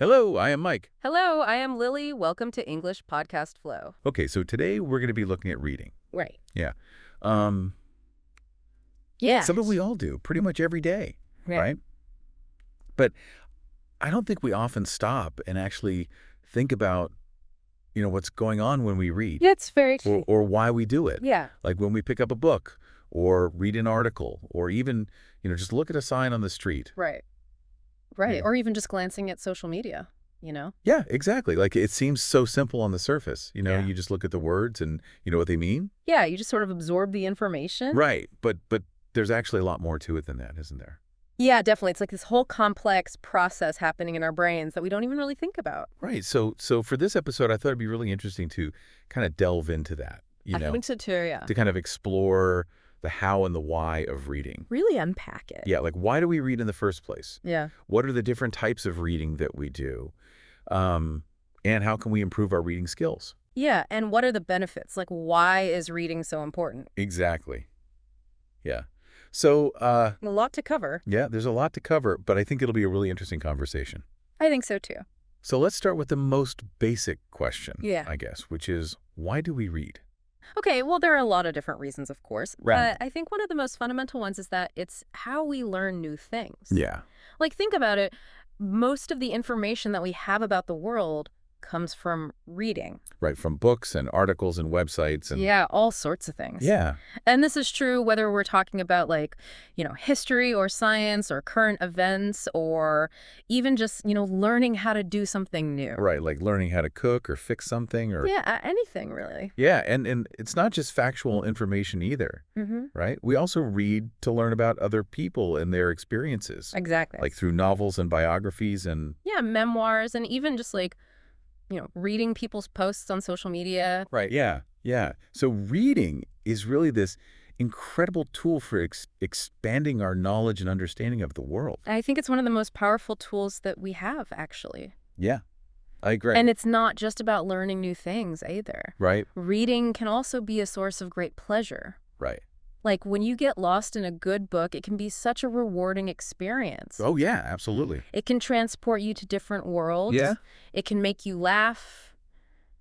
Hello, I am Mike. Hello, I am Lily. Welcome to English Podcast Flow. Okay, so today we're going to be looking at reading. Right. Yeah. Um, Yes. Something we all do pretty much every day, Right. right? But I don't think we often stop and actually think about, what's going on when we read It's very or, true. or why we do it. Yeah. Like when we pick up a book or read an article or even, just look at a sign on the street. Right. Right. Yeah. Or even just glancing at social media, you know? Yeah, exactly. Like it seems so simple on the surface. Yeah. You just look at the words and you know what they mean. Yeah, you just sort of absorb the information. Right. But there's actually a lot more to it than that, isn't there? Yeah, definitely. It's like this whole complex process happening in our brains that we don't even really think about. Right. So for this episode, I thought it'd be really interesting to kind of delve into that, I think so too, yeah. to kind of explore the how and the why of reading. Really unpack it. Yeah, like why do we read in the first place? Yeah. What are the different types of reading that we do? And how can we improve our reading skills? Yeah, and what are the benefits? Like, why is reading so important? Exactly. Yeah. So, A lot to cover. yeah, there's a lot to cover, but I think it'll be a really interesting conversation. I think so too. So let's start with the most basic question, Yeah. I guess, which is why do we read? Okay, well, there are a lot of different reasons, of course. Right. But I think one of the most fundamental ones is that it's how we learn new things. Yeah. Like, think about it. Most of the information that we have about the world comes from reading. Right, from books and articles and websites and Yeah, all sorts of things. yeah, And this is true whether we're talking about, like, history or science or current events or even just, learning how to do something new. right, like learning how to cook or fix something or Yeah, anything, really. yeah, and it's not just factual information either, Mm-hmm. right? We also read to learn about other people and their experiences, Exactly. like through novels and biographies and Yeah, memoirs and even just, like, reading people's posts on social media. right, yeah, yeah. So reading is really this incredible tool for expanding our knowledge and understanding of the world. I think it's one of the most powerful tools that we have, actually. Yeah, I agree. And it's not just about learning new things either. Right, Reading can also be a source of great pleasure. right. Like when you get lost in a good book, it can be such a rewarding experience. Oh yeah, absolutely. It can transport you to different worlds. Yeah. It can make you laugh,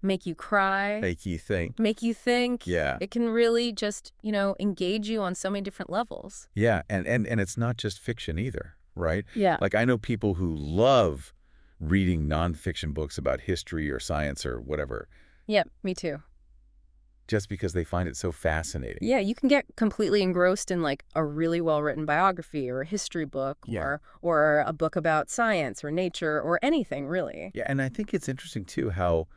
make you cry, Make you think. make you think. Yeah. It can really just, engage you on so many different levels. Yeah, and it's not just fiction either, right? Yeah. Like I know people who love reading nonfiction books about history or science or whatever, Yeah, me too. just because they find it so fascinating. Yeah, you can get completely engrossed in like a really well-written biography or a history book Yeah. or a book about science or nature or anything, really. Yeah, and I think it's interesting too how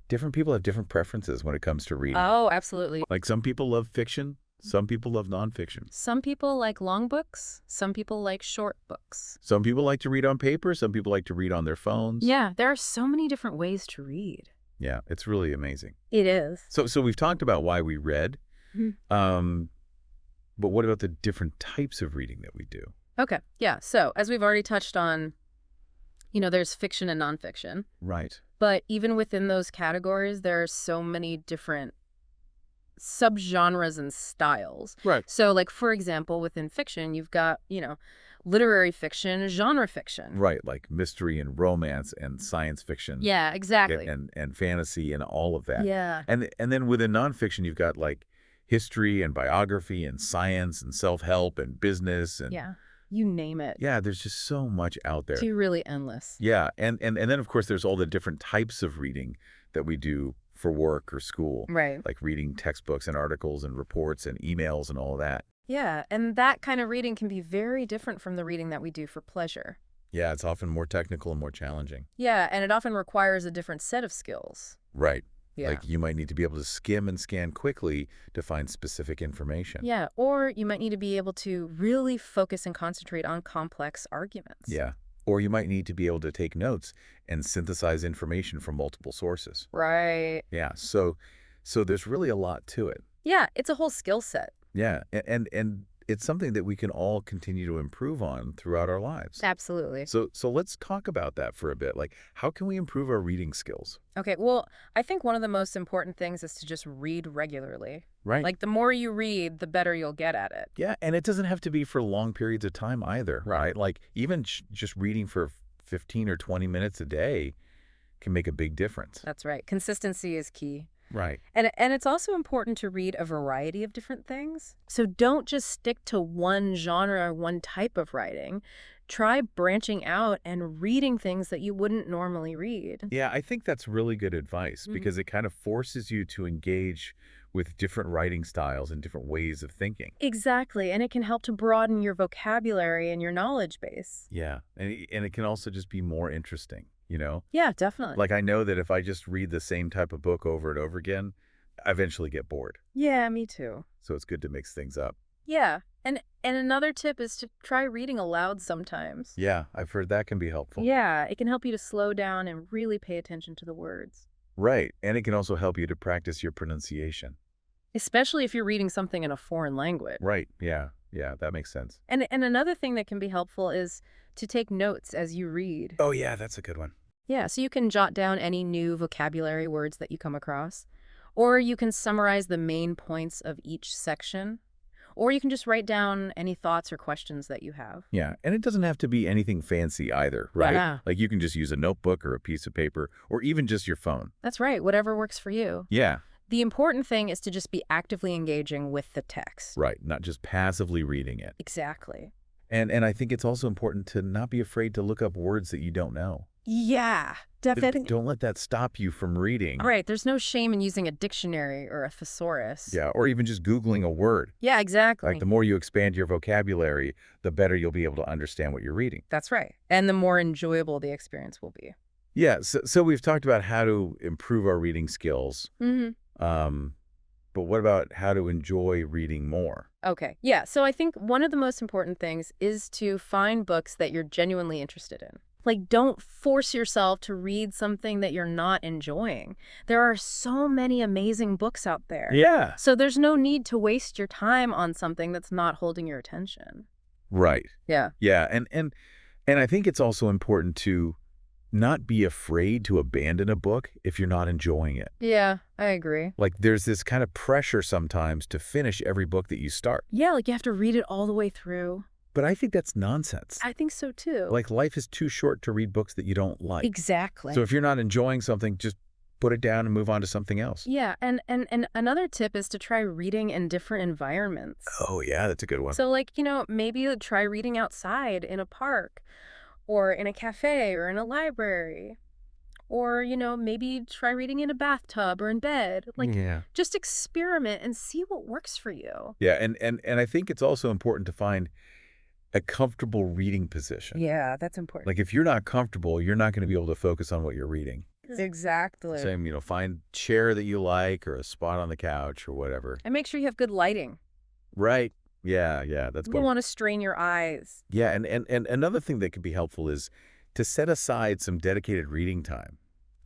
different people have different preferences when it comes to reading. Oh, absolutely. Like some people love fiction, some people love nonfiction. Some people like long books, some people like short books. Some people like to read on paper, some people like to read on their phones. Yeah, there are so many different ways to read. Yeah, it's really amazing. It is. So we've talked about why we read. Mhm. But what about the different types of reading that we do? Okay, yeah. So, as we've already touched on, there's fiction and nonfiction. Right. But even within those categories, there are so many different subgenres and styles. Right. So, like, for example, within fiction, you've got, literary fiction, genre fiction. Right, like mystery and romance and science fiction. Yeah, exactly. And fantasy and all of that. Yeah. And then within nonfiction, you've got like history and biography and science and self-help and business and Yeah. You name it. yeah, there's just so much out there. It's really endless. Yeah, and then of course there's all the different types of reading that we do for work or school. Right. Like reading textbooks and articles and reports and emails and all of that. Yeah, and that kind of reading can be very different from the reading that we do for pleasure. Yeah, it's often more technical and more challenging. Yeah, and it often requires a different set of skills. Right. Yeah. Like you might need to be able to skim and scan quickly to find specific information. Yeah, or you might need to be able to really focus and concentrate on complex arguments. Yeah. Or you might need to be able to take notes and synthesize information from multiple sources. Right. Yeah. So there's really a lot to it. Yeah, it's a whole skill set. Yeah. And it's something that we can all continue to improve on throughout our lives. Absolutely. So let's talk about that for a bit. Like, how can we improve our reading skills? Okay, well, I think one of the most important things is to just read regularly. Right. Like, the more you read, the better you'll get at it. yeah, and it doesn't have to be for long periods of time either, right? Like even just reading for 15 or 20 minutes a day can make a big difference. That's right. Consistency is key. Right. And it's also important to read a variety of different things. So don't just stick to one genre or one type of writing. Try branching out and reading things that you wouldn't normally read. Yeah, I think that's really good advice because it kind of forces you to engage with different writing styles and different ways of thinking. Exactly, and it can help to broaden your vocabulary and your knowledge base. Yeah, and it can also just be more interesting, you know? Yeah, definitely. Like I know that if I just read the same type of book over and over again, I eventually get bored. Yeah, me too. So it's good to mix things up. Yeah, and another tip is to try reading aloud sometimes. Yeah, I've heard that can be helpful. Yeah, it can help you to slow down and really pay attention to the words. Right, and it can also help you to practice your pronunciation. Especially if you're reading something in a foreign language. Right, yeah, that makes sense. And another thing that can be helpful is to take notes as you read. Oh yeah, that's a good one. Yeah, so you can jot down any new vocabulary words that you come across, or you can summarize the main points of each section, or you can just write down any thoughts or questions that you have. Yeah, and it doesn't have to be anything fancy either, right? Yeah. Like you can just use a notebook or a piece of paper or even just your phone. That's right, whatever works for you. Yeah, The important thing is to just be actively engaging with the text. right, not just passively reading it. Exactly. And I think it's also important to not be afraid to look up words that you don't know. Yeah, definitely. Don't let that stop you from reading. Right, there's no shame in using a dictionary or a thesaurus. Yeah, or even just Googling a word. Yeah, exactly. Like the more you expand your vocabulary, the better you'll be able to understand what you're reading. That's right. And the more enjoyable the experience will be. Yeah, so we've talked about how to improve our reading skills. But what about how to enjoy reading more? Okay. Yeah. So I think one of the most important things is to find books that you're genuinely interested in. Like, don't force yourself to read something that you're not enjoying. There are so many amazing books out there. Yeah. So there's no need to waste your time on something that's not holding your attention. Right. Yeah. Yeah, and I think it's also important to not be afraid to abandon a book if you're not enjoying it. Yeah, I agree. Like there's this kind of pressure sometimes to finish every book that you start. Yeah, like you have to read it all the way through. But I think that's nonsense. I think so too. Like life is too short to read books that you don't like. Exactly. So if you're not enjoying something, just put it down and move on to something else. Yeah, and another tip is to try reading in different environments. Oh, yeah, that's a good one. So like, maybe try reading outside in a park or in a cafe or in a library. Or, maybe try reading in a bathtub or in bed. Like, yeah. just experiment and see what works for you. Yeah, and I think it's also important to find a comfortable reading position. Yeah, that's important. Like if you're not comfortable, you're not going to be able to focus on what you're reading. Exactly. Same, find a chair that you like or a spot on the couch or whatever. And make sure you have good lighting. Right. Yeah, that's You don't want to strain your eyes. Yeah, and another thing that could be helpful is to set aside some dedicated reading time.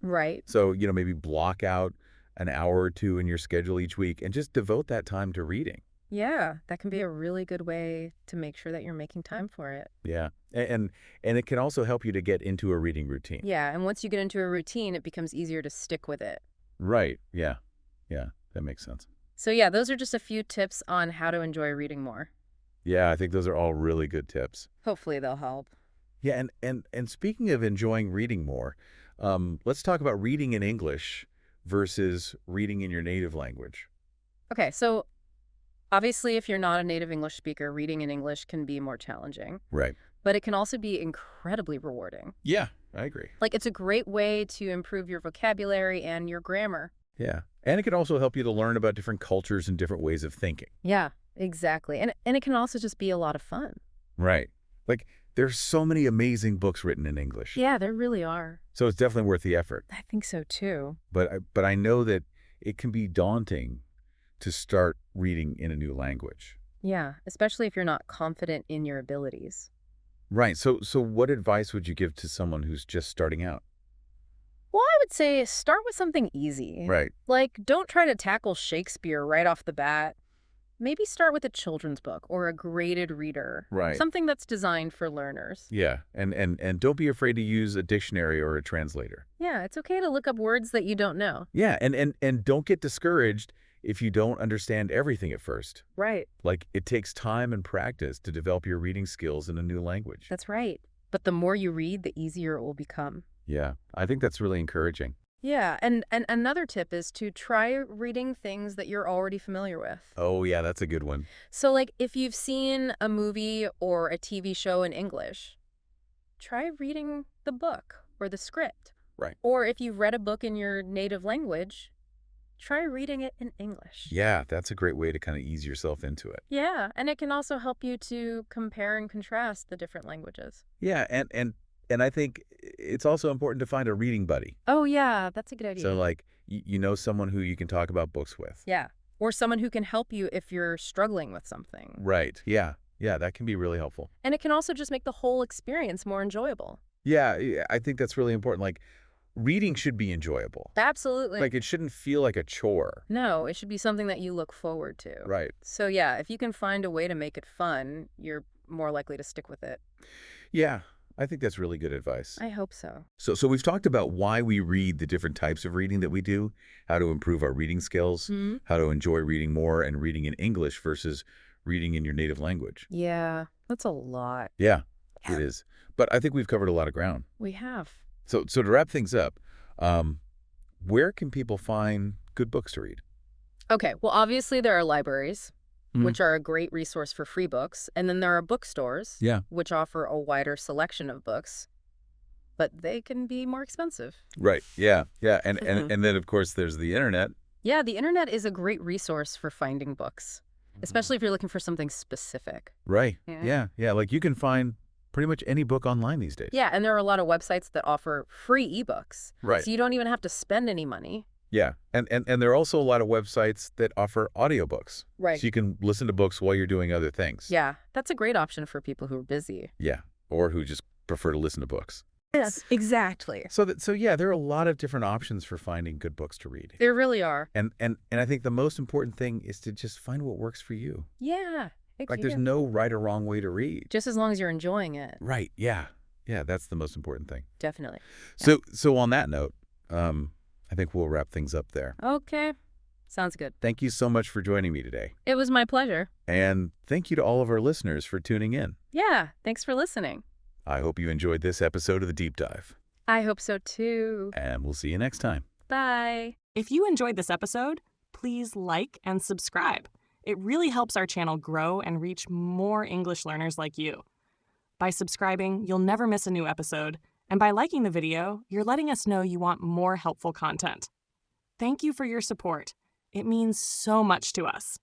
Right. So, maybe block out an hour or two in your schedule each week and just devote that time to reading. Yeah, that can be a really good way to make sure that you're making time for it. Yeah. And it can also help you to get into a reading routine. Yeah, and once you get into a routine, it becomes easier to stick with it. Right. Yeah. Yeah, that makes sense. So yeah, those are just a few tips on how to enjoy reading more. Yeah, I think those are all really good tips. Hopefully they'll help. Yeah, and speaking of enjoying reading more, let's talk about reading in English versus reading in your native language. Okay, so obviously if you're not a native English speaker, reading in English can be more challenging. Right. But it can also be incredibly rewarding. Yeah, I agree. Like it's a great way to improve your vocabulary and your grammar. Yeah. And it can also help you to learn about different cultures and different ways of thinking. Yeah, exactly. And it can also just be a lot of fun. Right. Like there's so many amazing books written in English. Yeah, there really are. So it's definitely worth the effort. I think so too. But I know that it can be daunting to start reading in a new language. Yeah, especially if you're not confident in your abilities. Right. So what advice would you give to someone who's just starting out? Well, I would say start with something easy. Right. Like, don't try to tackle Shakespeare right off the bat. Maybe start with a children's book or a graded reader. Right. Something that's designed for learners. Yeah. And don't be afraid to use a dictionary or a translator. Yeah, it's okay to look up words that you don't know. Yeah. And don't get discouraged if you don't understand everything at first. Right. Like it takes time and practice to develop your reading skills in a new language. That's right. But the more you read, the easier it will become. Yeah, I think that's really encouraging. Yeah, and another tip is to try reading things that you're already familiar with. Oh, yeah, that's a good one. So, like, if you've seen a movie or a TV show in English, try reading the book or the script. Right. Or if you've read a book in your native language, try reading it in English. Yeah, that's a great way to kind of ease yourself into it. Yeah, and it can also help you to compare and contrast the different languages. Yeah, and I think it's also important to find a reading buddy. Oh, yeah, that's a good idea. So, like, you know someone who you can talk about books with. Yeah, or someone who can help you if you're struggling with something. Right. Yeah. Yeah, that can be really helpful. And it can also just make the whole experience more enjoyable. Yeah, I think that's really important. Like, reading should be enjoyable. Absolutely. Like, it shouldn't feel like a chore. No, it should be something that you look forward to. Right. So yeah, if you can find a way to make it fun, you're more likely to stick with it. Yeah, I think that's really good advice. I hope so. So we've talked about why we read, the different types of reading that we do, how to improve our reading skills, Hmm? how to enjoy reading more and reading in English versus reading in your native language. Yeah, that's a lot. Yeah, it is. But I think we've covered a lot of ground. We have. So to wrap things up, where can people find good books to read? Okay, well, obviously there are libraries, Mhm. which are a great resource for free books. And then there are bookstores, Yeah. which offer a wider selection of books. But they can be more expensive. Right. Yeah. Yeah. And, Mhm. and then, of course, there's the internet. Yeah, the internet is a great resource for finding books, especially if you're looking for something specific. Right. Yeah. Yeah. Yeah. Like, you can find pretty much any book online these days. Yeah, and there are a lot of websites that offer free ebooks. Right. So you don't even have to spend any money. Yeah. And there are also a lot of websites that offer audiobooks. Right. So you can listen to books while you're doing other things. Yeah, that's a great option for people who are busy. Yeah. Or who just prefer to listen to books. Yes, exactly. So yeah, there are a lot of different options for finding good books to read. There really are. And I think the most important thing is to just find what works for you. Yeah. Like, there's no right or wrong way to read. Just as long as you're enjoying it. Right. Yeah. Yeah, that's the most important thing. Definitely. So on that note, I think we'll wrap things up there. Okay. Sounds good. Thank you so much for joining me today. It was my pleasure. And thank you to all of our listeners for tuning in. Yeah, thanks for listening. I hope you enjoyed this episode of The Deep Dive. I hope so too. And we'll see you next time. Bye. If you enjoyed this episode, please like and subscribe. It really helps our channel grow and reach more English learners like you. By subscribing, you'll never miss a new episode, and by liking the video, you're letting us know you want more helpful content. Thank you for your support. It means so much to us.